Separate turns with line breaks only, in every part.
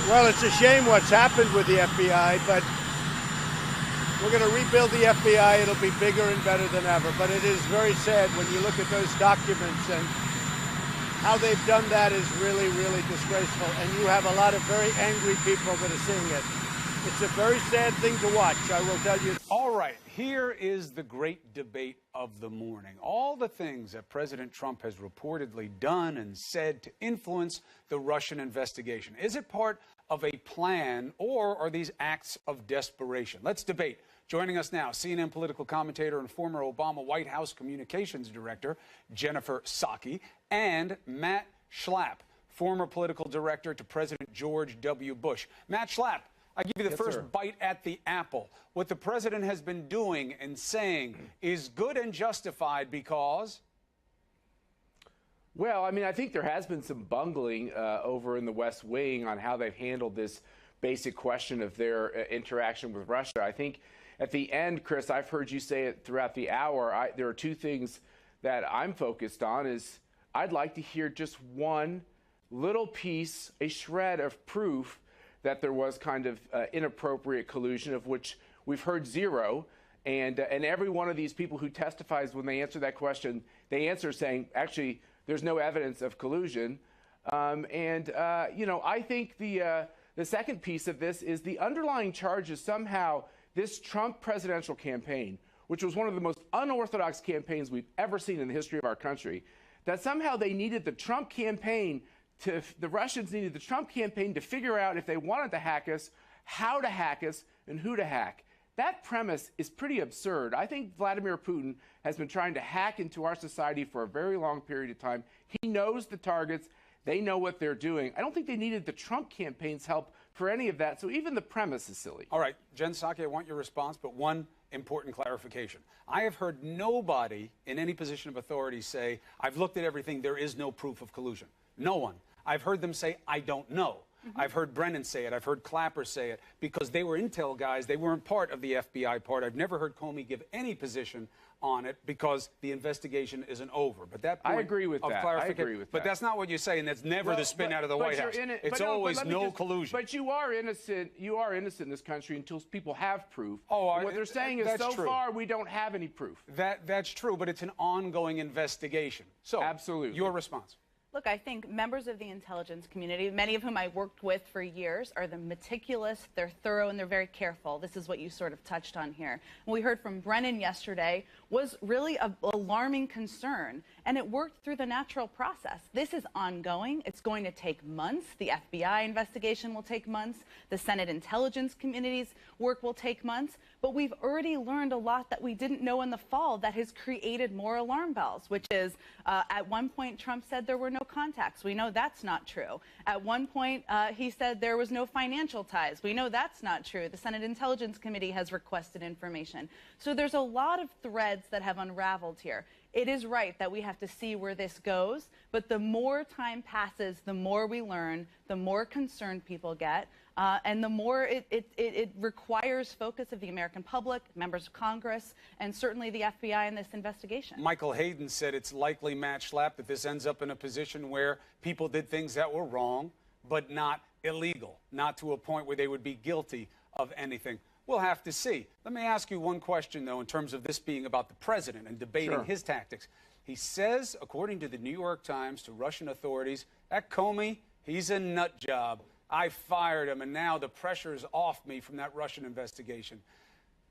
Well, it's a shame what's happened with the FBI, but we're going to rebuild the FBI. It'll be bigger and better than ever. But it is very sad when you look at those documents, and how they've done that is really, really disgraceful. And you have a lot of very angry people that are seeing it. It's a very sad thing to watch, I will tell you.
All right, here is the great debate of the morning. All the things that President Trump has reportedly done and said to influence the Russian investigation. Is it part of a plan, or are these acts of desperation? Let's debate. Joining us now, CNN political commentator and former Obama White House communications director, Jennifer Psaki, and Matt Schlapp, former political director to President George W. Bush. Matt Schlapp, I give you the first bite at the apple. What the president has been doing and saying is good and justified because?
Well, I mean, I think there has been some bungling over in the West Wing on how they've handled this basic question of their interaction with Russia. I think at the end, Chris, I've heard you say it throughout the hour, there are two things that I'm focused on. Is I'd like to hear just one little piece, a shred of proof that there was kind of inappropriate collusion, of which we've heard zero. And every one of these people who testifies, when they answer that question, they answer saying, actually, there's no evidence of collusion. You know, I think the second piece of this is the underlying charge is somehow this Trump presidential campaign, which was one of the most unorthodox campaigns we've ever seen in the history of our country, that somehow they needed the Trump campaign the Russians needed the Trump campaign to figure out if they wanted to hack us, how to hack us, and who to hack. That premise is pretty absurd. I think Vladimir Putin has been trying to hack into our society for a very long period of time. He knows the targets. They know what they're doing. I don't think they needed the Trump campaign's help for any of that, so even the premise is silly.
All right, Jen Psaki, I want your response, but one important clarification. I have heard nobody in any position of authority say, I've looked at everything, there is no proof of collusion. No one. I've heard them say, I don't know. I've heard Brennan say it. I've heard Clapper say it, because they were intel guys. They weren't part of the FBI part. I've never heard Comey give any position on it because the investigation isn't over. But that point
I agree with that. I agree with that.
But that's not what you say, and that's never the spin out of the White House. It's always no collusion.
But you are innocent. You are innocent in this country until people have proof.
Oh,
what they're saying is so far we don't have any proof.
That's true, but it's an ongoing investigation. So,
absolutely.
Your response.
Look, I think members of the intelligence community, many of whom I worked with for years, are the meticulous, they're thorough, and they're very careful. This is what you sort of touched on here. What we heard from Brennan yesterday was really an alarming concern, and it worked through the natural process. This is ongoing. It's going to take months. The FBI investigation will take months. The Senate Intelligence Committee's work will take months. But we've already learned a lot that we didn't know in the fall that has created more alarm bells, which is at one point Trump said there were no contacts. We know that's not true. At one point he said there was no financial ties. We know that's not true. The Senate Intelligence Committee has requested information. So there's a lot of threads that have unraveled here. It is right that we have to see where this goes, but the more time passes, the more we learn, the more concerned people get, and the more it requires focus of the American public, members of Congress, and certainly the FBI in this investigation.
Michael Hayden said it's likely, Matt Schlapp, that this ends up in a position where people did things that were wrong, but not illegal, not to a point where they would be guilty of anything. We'll have to see. Let me ask you one question, though, in terms of this being about the president and debating his tactics. He says, according to the New York Times, to Russian authorities, that Comey, he's a nut job. I fired him, and now the pressure is off me from that Russian investigation.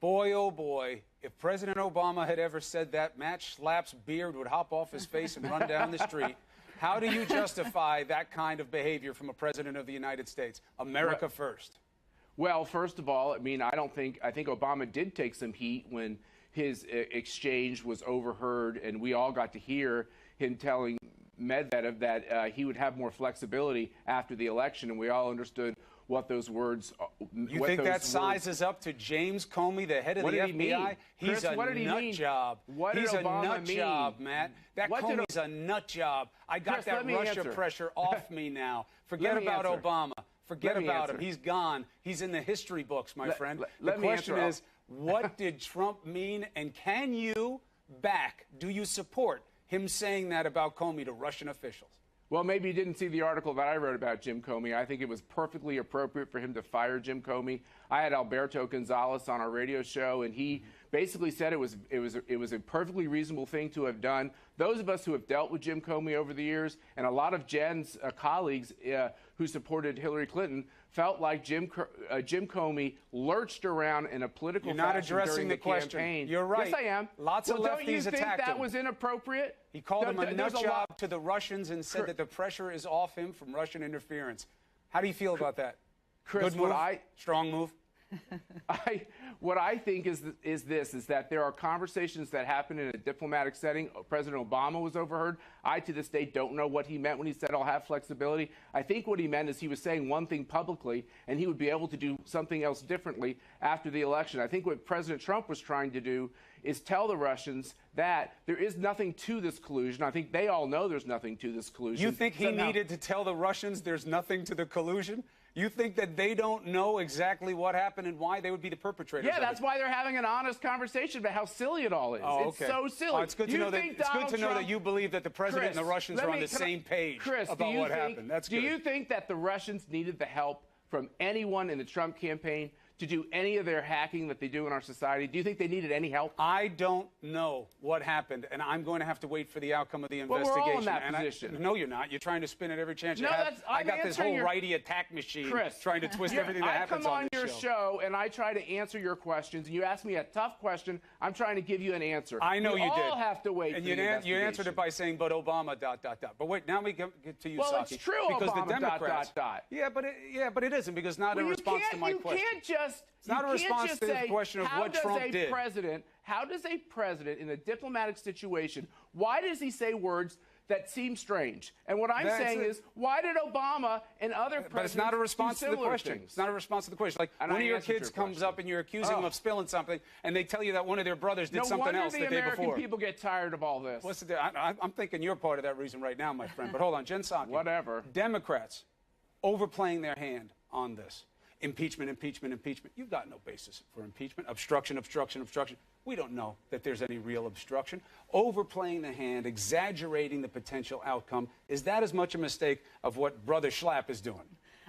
Boy, oh boy, if President Obama had ever said that, Matt Schlapp's beard would hop off his face and run down the street. How do you justify that kind of behavior from a president of the United States? America first.
Well, first of all, I mean, I think Obama did take some heat when his exchange was overheard, and we all got to hear him telling Medvedev that he would have more flexibility after the election, and we all understood what those words.
You think that sizes up to James Comey, the head of the FBI? He's a nut job. He's a nut job, Matt. That Comey's a nut job. I got that Russia pressure off me now. Forget about Obama. Forget about him. He's gone. He's in the history books, my friend. The question is, what did Trump mean, and can you do you support him saying that about Comey to Russian officials?
Well, maybe you didn't see the article that I wrote about Jim Comey. I think it was perfectly appropriate for him to fire Jim Comey. I had Alberto Gonzalez on our radio show, and he basically said it was a perfectly reasonable thing to have done. Those of us who have dealt with Jim Comey over the years, and a lot of Jen's colleagues who supported Hillary Clinton, felt like Jim Comey lurched around in a political
You're not
fashion
addressing
during
the question.
campaign.
You're right.
Yes, I am.
Lots of
don't you
lefties
think
attacked
that
him.
was inappropriate?
He called him a nut
There's
job to the Russians and said that the pressure is off him from Russian interference. How do you feel about that?
Chris,
Good move? Strong move?
What I think is that there are conversations that happen in a diplomatic setting. President Obama was overheard. I, to this day, don't know what he meant when he said, I'll have flexibility. I think what he meant is he was saying one thing publicly, and he would be able to do something else differently after the election. I think what President Trump was trying to do is tell the Russians that there is nothing to this collusion. I think they all know there's nothing to this collusion.
You think he needed to tell the Russians there's nothing to the collusion? You think that they don't know exactly what happened and why they would be the perpetrators?
Yeah, that's why they're having an honest conversation about how silly it all is.
Oh,
okay. It's so silly.
It's good to know that you believe that the president and the Russians are on the same page about what happened. That's good.
Do you think that the Russians needed the help from anyone in the Trump campaign to do any of their hacking that they do in our society? Do you think they needed any help?
I don't know what happened, and I'm going to have to wait for the outcome of the investigation.
Well, we're all in that position.
No, you're not. You're trying to spin it every chance you have. I got this whole righty attack machine trying to twist everything that happens on this show.
I come on your show, and I try to answer your questions, and you ask me a tough question. I'm trying to give you an answer.
I know you did.
all have to wait for the investigation.
You answered it by saying, but Obama, ... But wait, now we get to you,
Well,
Psaki.
it's true,
because
Obama,
the Democrats, ... Yeah, but it isn't, because not in response to my question. It's not a response to the question of what Trump did.
How does a president in a diplomatic situation, why does he say words that seem strange? And what I'm saying is, why did Obama and other presidents
But it's not a response to the question.
things?
It's not a response to the question. Like, one of your kids comes up and you're accusing them of spilling something, and they tell you that one of their brothers did something else the day before.
No wonder the American people get tired of all this.
What's the I'm thinking you're part of that reason right now, my friend. But hold on, Jen Psaki.
Whatever.
Democrats overplaying their hand on this. Impeachment. You've got no basis for impeachment. Obstruction. We don't know that there's any real obstruction. Overplaying the hand, exaggerating the potential outcome. Is that as much a mistake of what Brother Schlapp is doing?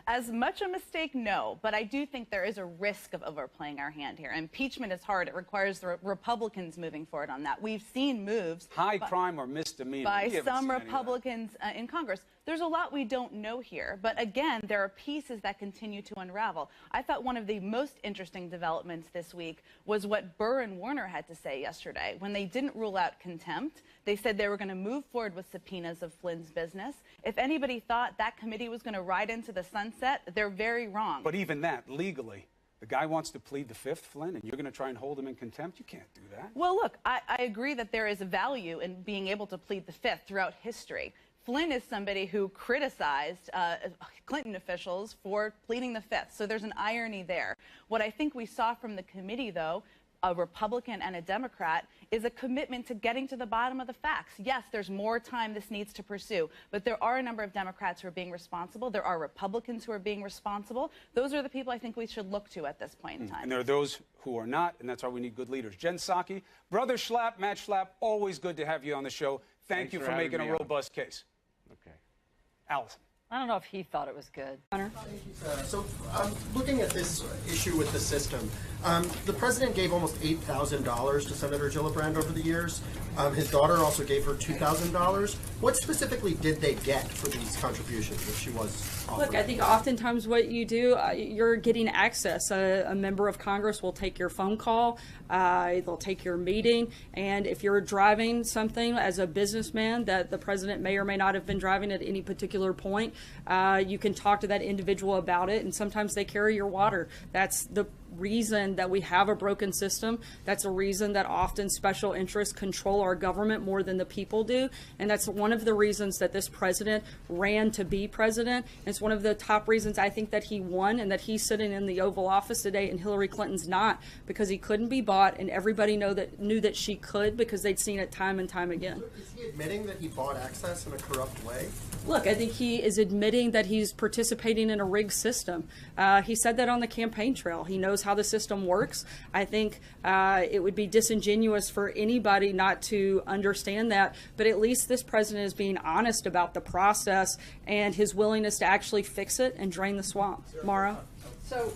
As much a mistake, no, but I do think there is a risk of overplaying our hand here. Impeachment is hard. It requires the Republicans moving forward on that. We've seen moves
high crime or misdemeanor
by some Republicans in Congress. There's a lot we don't know here, but again, there are pieces that continue to unravel. I thought one of the most interesting developments this week was what Burr and Warner had to say yesterday. When they didn't rule out contempt, they said they were going to move forward with subpoenas of Flynn's business. If anybody thought that committee was going to ride into the sunset, they're very wrong.
But even that, legally, the guy wants to plead the fifth, Flynn, and you're going to try and hold him in contempt? You can't do that.
Well, look, I agree that there is a value in being able to plead the fifth throughout history. Flynn is somebody who criticized Clinton officials for pleading the fifth, so there's an irony there. What I think we saw from the committee, though, a Republican and a Democrat, is a commitment to getting to the bottom of the facts. Yes, there's more time this needs to pursue, but there are a number of Democrats who are being responsible. There are Republicans who are being responsible. Those are the people I think we should look to at this point in time.
And there are those who are not, and that's why we need good leaders. Jen Psaki, Brother Schlapp, Matt Schlapp, always good to have you on the show. Thanks you for making a robust case.
Okay.
Allison.
I don't know if he thought it was good. Hunter?
Thank you, Sarah. So, looking at this issue with the system, the president gave almost $8,000 to Senator Gillibrand over the years. His daughter also gave her $2,000. What specifically did they get for these contributions that she was offering?
Look, I think oftentimes what you do, you're getting access. A member of Congress will take your phone call, they'll take your meeting, and if you're driving something as a businessman that the president may or may not have been driving at any particular point, you can talk to that individual about it, and sometimes they carry your water. That's the reason that we have a broken system. That's a reason that often special interests control our government more than the people do, and that's one of the reasons that this president ran to be president. It's one of the top reasons I think that he won and that he's sitting in the Oval Office today and Hillary Clinton's not, because he couldn't be bought, and everybody knew that she could, because they'd seen it time and time again.
Is he admitting that he bought access in a corrupt way?
Look, I think he is admitting that he's participating in a rigged system. He said that on the campaign trail. He knows how the system works. I think it would be disingenuous for anybody not to understand that, but at least this president is being honest about the process and his willingness to actually fix it and drain the swamp. Mara?
So